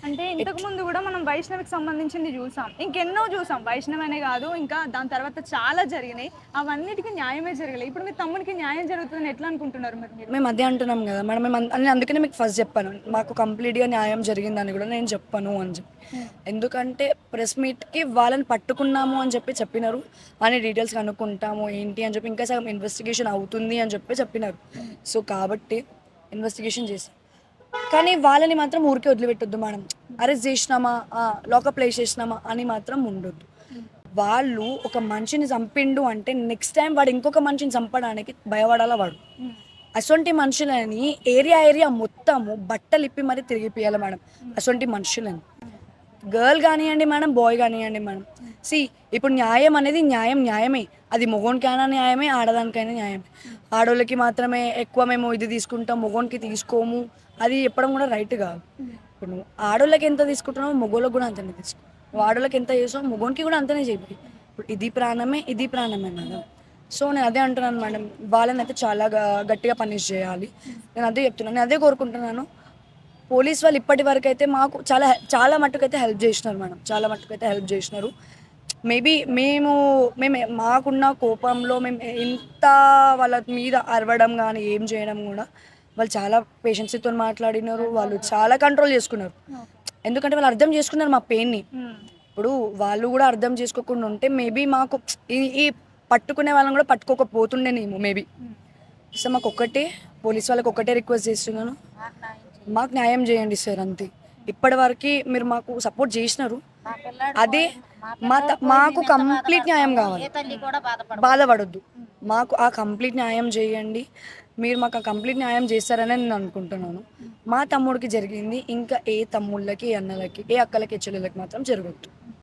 అంటే ఇంతకుముందు గూడా మనం వైష్ణవికి సంబంధించింది జూసాం. ఇంకెన్నో జూసాం. వైష్ణవనే గాదు, ఇంకా దాని తర్వాత చాలా జరిగినాయి. అవన్నిటికి న్యాయమే జరగలే. ఇప్పుడు మీ తమ్ముడికి న్యాయం జరుగుతుందని ఎట్లా అనుకుంటున్నారు మరి మీరు? మేము అదే అంటున్నాం గదా! మేడం నేను అందుకనే మీకు ఫస్ట్ జెప్పాను. మాకు కంప్లీట్‌గా న్యాయం జరిగిందని గూడా నేను చెప్పను అని జెప్పి. హ్మ్. ఎందుకంటే ప్రెస్ మీట్‌కి వాళ్ళని పట్టుకున్నాము అని చెప్పినారు. అన్ని డీటెయిల్స్ కనుక్కుంటాము ఏంటి అని చెప్పి ఇంకా సగం ఇన్వెస్టిగేషన్ అవుతుంది అని చెప్పినారు. హ్మ్. సో, కాబట్టి ఇన్వెస్టిగేషన్ చేసాం. కానీ వాళ్ళని మాత్రం ఊరికే వదిలిపెట్టొద్దు మేడం. అరెస్ట్ జేసినామా, లాకప్‌లో ఏసేసినామా అని మాత్రం ఉండొద్దు. హ్మ్. వాళ్ళు ఒక మనిషిని చంపిండు అంటే నెక్స్ట్ టైమ్ వాడు ఇంకొక మనిషిని చంపడానికి భయపడాల వాడు. హ్మ్. అసొంటి మనుషులని ఏరియా మొత్తము బట్టలిప్పి మరి తిరిగిపియాలి మేడం. హ్మ్. అసొంటి మనుషులని. హ్మ్. గర్ల్ గానియ్యండి మేడం, బాయ్ గానియ్యండి మేడం. హ్మ్. ఇప్పుడు న్యాయం అనేది న్యాయమే. అది మొగోనికైనా న్యాయమే, ఆడదానికైనా న్యాయమే. హ్మ్. ఆడోళ్ళకి మాత్రమే ఎక్కువ మేము ఇది తీసుకుంటాం, మొగోనికి తీసుకోము. అది చెప్పడం కూడా రైట్ కాదు. హ్మ్. ఇప్పుడు నువ్వు ఆడోళ్ళకి ఎంత తీసుకుంటున్నావో మొగోళ్ళకి కూడా అంతనే తీసుకో. నువ్వు ఆడోళ్ళకి ఎంత చేసావో మొగోనికి కూడా అంతనే చెయ్యి. ఇప్పుడు ఇది ప్రాణమే మేడం. సో, నేను అదే అంటున్నాను మేడం. వాళ్ళనైతే చాలా గట్టిగా పనిష్ చేయాలి. నేను అదే చెప్తున్నాను. నేను అదే కోరుకుంటున్నాను. పోలీస్ వాళ్ళు ఇప్పటి వరకైతే మాకు చాలా మట్టుకైతే హెల్ప్ జేసినారు మేడం. చాలా మట్టుకైతే హెల్ప్ జేసినారు. మేబీ మేము మాకున్న కోపంలో మేము ఇంత వాళ్ళ మీద అరవడం గానీ, ఏం చేయడం గూడా వాళ్ళు చాలా పేషెన్సీతోని మాట్లాడినారు. వాళ్ళు చాలా కంట్రోల్ చేసుకున్నారు. ఓకే. ఎందుకంటే వాళ్ళు అర్థం చేసుకున్నారు మా పెయిన్‌ని. హ్మ్. ఇప్పుడు వాళ్ళు గూడా అర్థం చేసుకోకుండా ఉంటే మేబీ మాకు ఈ ఈ పట్టుకునే వాళ్ళని గూడా పట్టుకోకపోతుండేనేమో మేబీ. హ్మ్. సో, మాకొక్కటే పోలీస్ వాళ్ళకొక్కటే రిక్వెస్ట్ చేస్తున్నాను. మాకు న్యాయం జేయండి సార్ అంతే. ఇప్పటివరకి మీరు మాకు సపోర్ట్ జేసినారు. అదే మాకు కంప్లీట్ న్యాయం గావాలి. బాధపడొద్దు. హ్మ్. మాకు ఆ కంప్లీట్ న్యాయం జేయండి. మీరు మాకు ఆ కంప్లీట్ న్యాయం జేస్తారనే నేను అనుకుంటున్నాను. హ్మ్. మా తమ్ముడికి జరిగింది ఇంకా ఏ తమ్ముళ్ళకి, ఏ అన్నలకి, ఏ అక్కలకి, ఏ చెల్లెళ్ళకి మాత్రం జరగొద్దు.